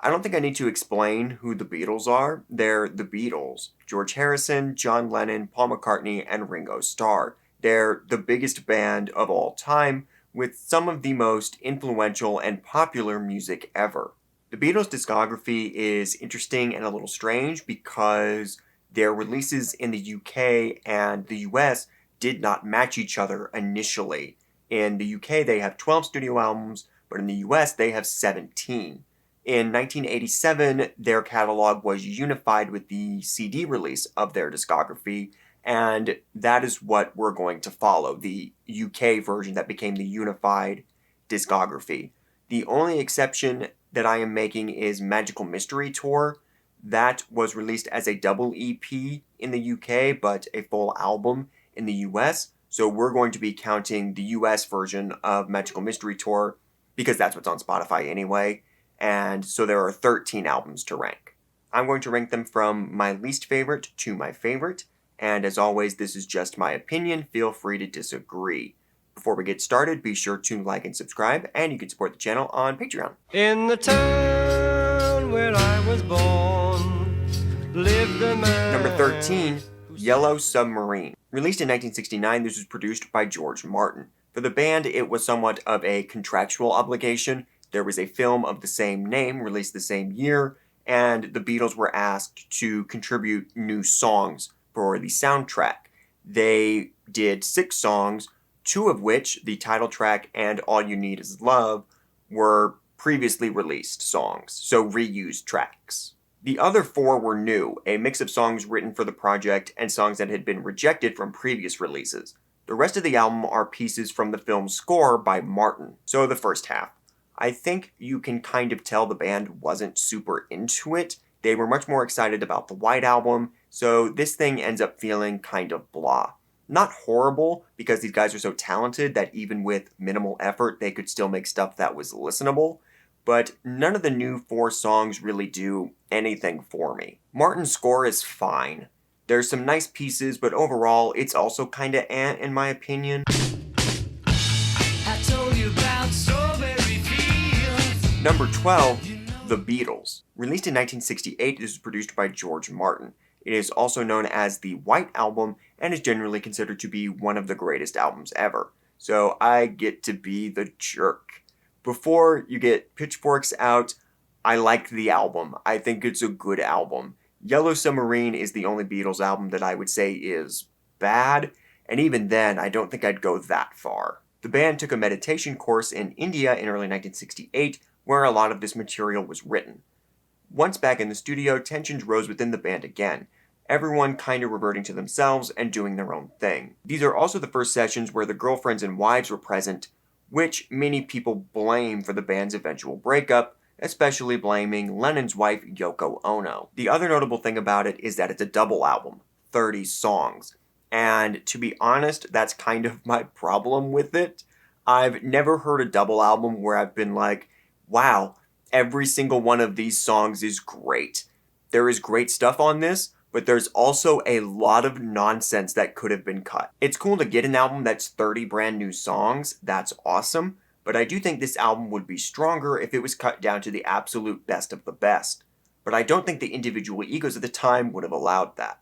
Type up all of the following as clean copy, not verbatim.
I don't think I need to explain who the Beatles are. They're the Beatles. George Harrison, John Lennon, Paul McCartney, and Ringo Starr. They're the biggest band of all time, with some of the most influential and popular music ever. The Beatles' discography is interesting and a little strange because their releases in the UK and the US did not match each other initially. In the UK, they have 12 studio albums, but in the US, they have 17. In 1987, their catalog was unified with the CD release of their discography, and that is what we're going to follow, the UK version that became the unified discography. The only exception that I am making is Magical Mystery Tour. That was released as a double EP in the UK, but a full album in the US. So we're going to be counting the US version of Magical Mystery Tour because that's what's on Spotify anyway. And so there are 13 albums to rank. I'm going to rank them from my least favorite to my favorite. And as always, this is just my opinion. Feel free to disagree. Before we get started, be sure to like and subscribe, and you can support the channel on Patreon. In the town where I was born, lived a man. Number 13, Yellow Submarine. Released in 1969, this was produced by George Martin. For the band, it was somewhat of a contractual obligation. There was a film of the same name released the same year, and the Beatles were asked to contribute new songs for the soundtrack. They did 6 songs, 2 of which, the title track and All You Need Is Love, were previously released songs, so reused tracks. The other 4 were new, a mix of songs written for the project and songs that had been rejected from previous releases. The rest of the album are pieces from the film's score by Martin, so the first half. I think you can kind of tell the band wasn't super into it. They were much more excited about the White Album, so this thing ends up feeling kind of blah. Not horrible, because these guys are so talented that even with minimal effort, they could still make stuff that was listenable, but none of the new 4 songs really do anything for me. Martin's score is fine. There's some nice pieces, but overall, it's also kinda in my opinion. I told you about strawberry fields. Number 12, The Beatles. Released in 1968, this was produced by George Martin. It is also known as the White Album and is generally considered to be one of the greatest albums ever. So I get to be the jerk. Before you get pitchforks out, I like the album. I think it's a good album. Yellow Submarine is the only Beatles album that I would say is bad, and even then, I don't think I'd go that far. The band took a meditation course in India in early 1968, where a lot of this material was written. Once back in the studio, tensions rose within the band again, everyone kind of reverting to themselves and doing their own thing. These are also the first sessions where the girlfriends and wives were present, which many people blame for the band's eventual breakup, especially blaming Lennon's wife, Yoko Ono. The other notable thing about it is that it's a double album, 30 songs. And to be honest, that's kind of my problem with it. I've never heard a double album where I've been like, wow, every single one of these songs is great. There is great stuff on this, but there's also a lot of nonsense that could have been cut. It's cool to get an album that's 30 brand new songs, that's awesome, but I do think this album would be stronger if it was cut down to the absolute best of the best. But I don't think the individual egos at the time would have allowed that.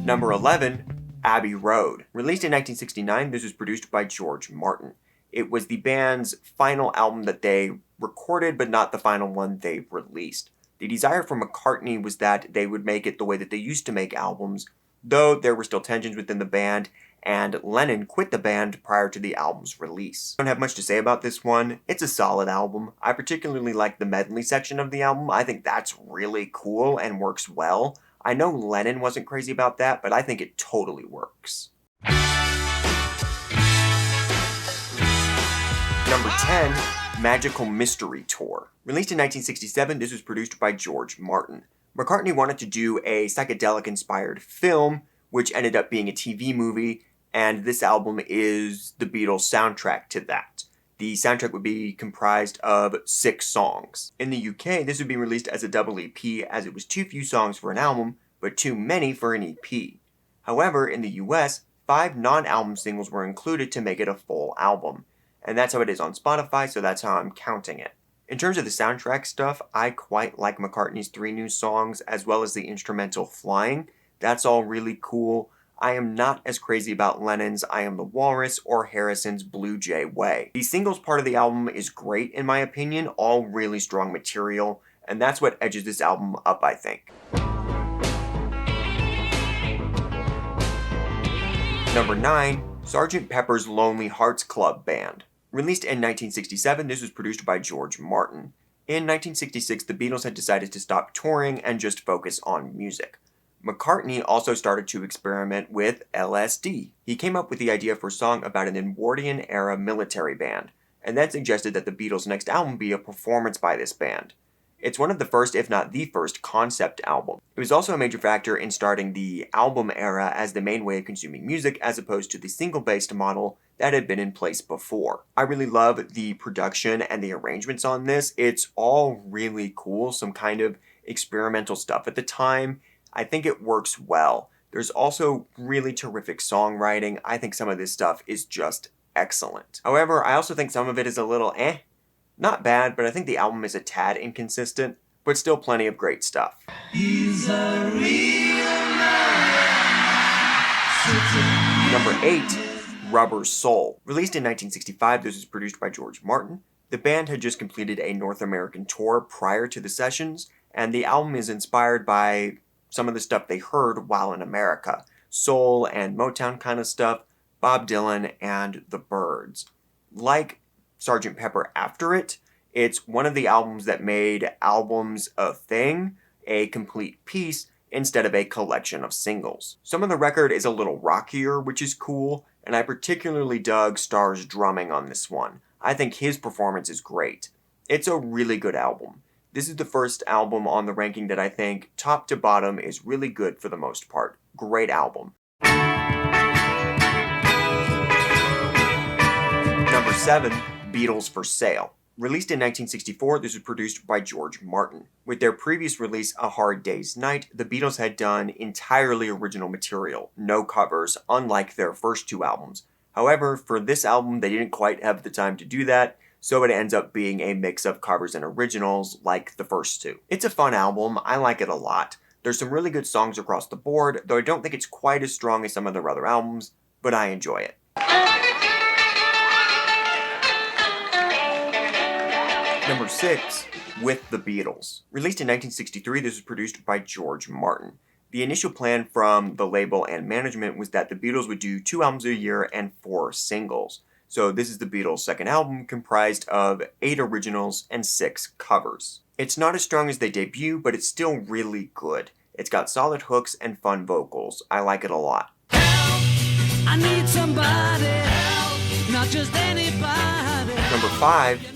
Number 11, Abbey Road. Released in 1969, this was produced by George Martin. It was the band's final album that they recorded, but not the final one they released. The desire for McCartney was that they would make it the way that they used to make albums, though there were still tensions within the band, and Lennon quit the band prior to the album's release. I don't have much to say about this one. It's a solid album. I particularly like the medley section of the album. I think that's really cool and works well. I know Lennon wasn't crazy about that, but I think it totally works. Number 10, Magical Mystery Tour. Released in 1967, this was produced by George Martin. McCartney wanted to do a psychedelic-inspired film, which ended up being a TV movie, and this album is the Beatles' soundtrack to that. The soundtrack would be comprised of 6 songs. In the UK, this would be released as a double EP, as it was too few songs for an album, but too many for an EP. However, in the US, 5 non-album singles were included to make it a full album. and that's how it is on Spotify, so that's how I'm counting it. In terms of the soundtrack stuff, I quite like McCartney's 3 new songs, as well as the instrumental Flying. That's all really cool. I am not as crazy about Lennon's I Am the Walrus or Harrison's Blue Jay Way. The singles part of the album is great in my opinion, all really strong material, and that's what edges this album up, I think. Number 9, Sgt. Pepper's Lonely Hearts Club Band. Released in 1967, this was produced by George Martin. In 1966, the Beatles had decided to stop touring and just focus on music. McCartney also started to experiment with LSD. He came up with the idea for a song about an Edwardian-era military band, and that suggested that the Beatles' next album be a performance by this band. It's one of the first, if not the first, concept album. It was also a major factor in starting the album era as the main way of consuming music as opposed to the single-based model that had been in place before. I really love the production and the arrangements on this. It's all really cool, some kind of experimental stuff at the time. I think it works well. There's also really terrific songwriting. I think some of this stuff is just excellent. However, I also think some of it is a little Not bad, but I think the album is a tad inconsistent, but still plenty of great stuff. He's a real man. Number 8, Rubber Soul. Released in 1965, this was produced by George Martin. The band had just completed a North American tour prior to the sessions, and the album is inspired by some of the stuff they heard while in America. Soul and Motown kind of stuff, Bob Dylan and the Byrds. Like Sgt. Pepper after it, it's one of the albums that made albums a thing, a complete piece, instead of a collection of singles. Some of the record is a little rockier, which is cool, and I particularly dug Starr's drumming on this one. I think his performance is great. It's a really good album. This is the first album on the ranking that I think, top to bottom, is really good for the most part. Great album. Number 7, Beatles for Sale. Released in 1964, this was produced by George Martin. With their previous release, A Hard Day's Night, the Beatles had done entirely original material, no covers, unlike their first 2 albums. However, for this album, they didn't quite have the time to do that, so it ends up being a mix of covers and originals like the first 2. It's a fun album, I like it a lot. There's some really good songs across the board, though I don't think it's quite as strong as some of their other albums, but I enjoy it. Number 6, With the Beatles. Released in 1963, this was produced by George Martin. The initial plan from the label and management was that the Beatles would do 2 albums a year and 4 singles. So this is the Beatles' second album, comprised of 8 originals and 6 covers. It's not as strong as they debut, but it's still really good. It's got solid hooks and fun vocals. I like it a lot. Help, I need somebody help, not just anybody. Number 5,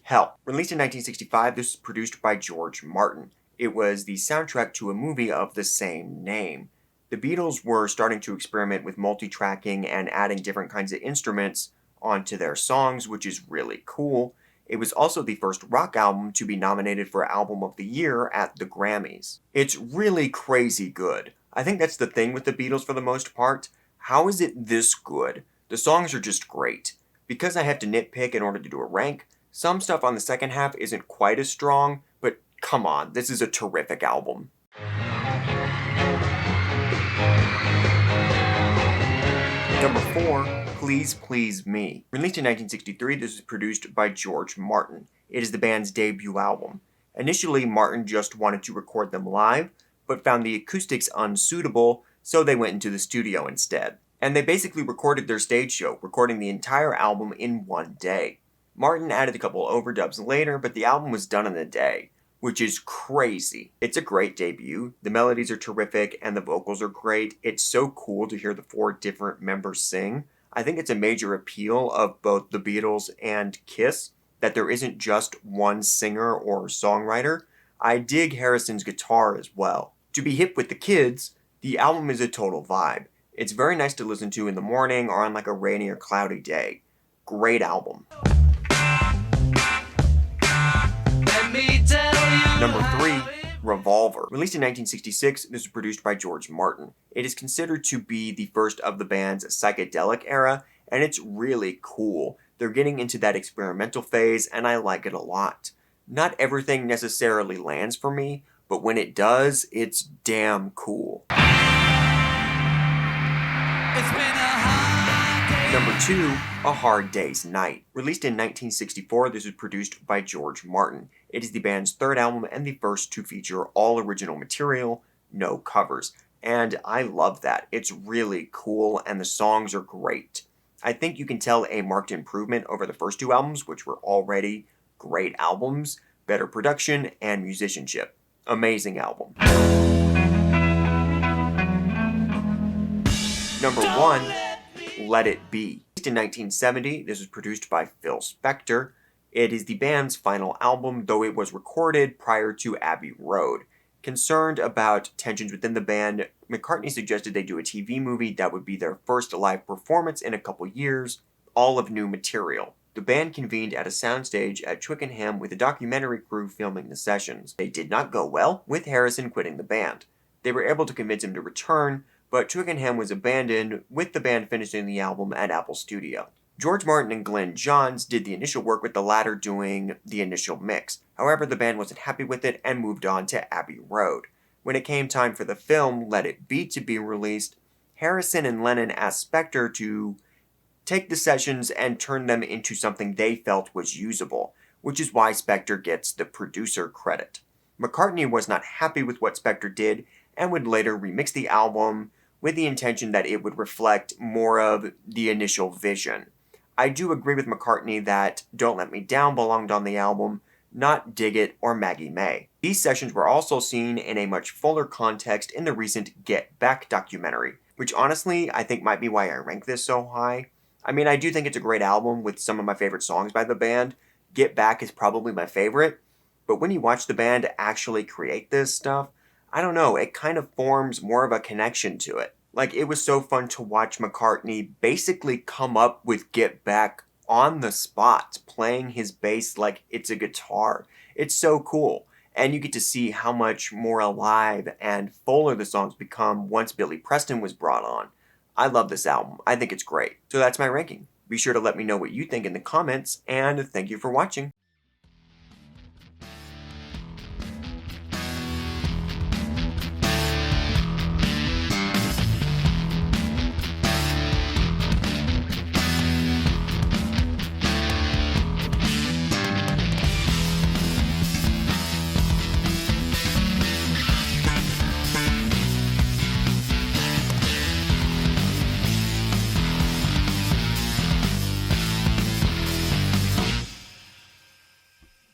Help. Released in 1965, this was produced by George Martin. It was the soundtrack to a movie of the same name. The Beatles were starting to experiment with multi-tracking and adding different kinds of instruments onto their songs, which is really cool. It was also the first rock album to be nominated for Album of the Year at the Grammys. It's really crazy good. I think that's the thing with the Beatles for the most part. How is it this good? The songs are just great. Because I have to nitpick in order to do a rank, some stuff on the second half isn't quite as strong, but come on, this is a terrific album. Number 4, Please Please Me. Released in 1963, this was produced by George Martin. It is the band's debut album. Initially, Martin just wanted to record them live, but found the acoustics unsuitable, so they went into the studio instead. And they basically recorded their stage show, recording the entire album in one day. Martin added a couple overdubs later, but the album was done in a day, which is crazy. It's a great debut, the melodies are terrific, and the vocals are great. It's so cool to hear the 4 different members sing. I think it's a major appeal of both the Beatles and Kiss that there isn't just one singer or songwriter. I dig Harrison's guitar as well. To be hip with the kids, the album is a total vibe. It's very nice to listen to in the morning or on like a rainy or cloudy day. Great album. Number 3, Revolver. Released in 1966, this was produced by George Martin. It is considered to be the first of the band's psychedelic era, and it's really cool. They're getting into that experimental phase, and I like it a lot. Not everything necessarily lands for me, but when it does, it's damn cool. Number 2, A Hard Day's Night. Released in 1964, this was produced by George Martin. It is the band's third album and the first to feature all original material, no covers. And I love that. It's really cool, and the songs are great. I think you can tell a marked improvement over the first two albums, which were already great albums, better production, and musicianship. Amazing album. Number 1, Let It Be. Released in 1970, this was produced by Phil Spector. It is the band's final album, though it was recorded prior to Abbey Road. Concerned about tensions within the band, McCartney suggested they do a TV movie that would be their first live performance in a couple years, all of new material. The band convened at a soundstage at Twickenham with a documentary crew filming the sessions. They did not go well, with Harrison quitting the band. They were able to convince him to return, but Twickenham was abandoned, with the band finishing the album at Apple Studio. George Martin and Glenn Johns did the initial work, with the latter doing the initial mix. However, the band wasn't happy with it and moved on to Abbey Road. When it came time for the film Let It Be to be released, Harrison and Lennon asked Spector to take the sessions and turn them into something they felt was usable, which is why Spector gets the producer credit. McCartney was not happy with what Spector did and would later remix the album with the intention that it would reflect more of the initial vision. I do agree with McCartney that Don't Let Me Down belonged on the album, not Dig It or Maggie May. These sessions were also seen in a much fuller context in the recent Get Back documentary, which honestly I think might be why I rank this so high. I mean, I do think it's a great album with some of my favorite songs by the band. Get Back is probably my favorite, but when you watch the band actually create this stuff, I don't know, it kind of forms more of a connection to it. Like, it was so fun to watch McCartney basically come up with Get Back on the spot, playing his bass like it's a guitar. It's so cool. And you get to see how much more alive and fuller the songs become once Billy Preston was brought on. I love this album. I think it's great. So that's my ranking. Be sure to let me know what you think in the comments, and thank you for watching.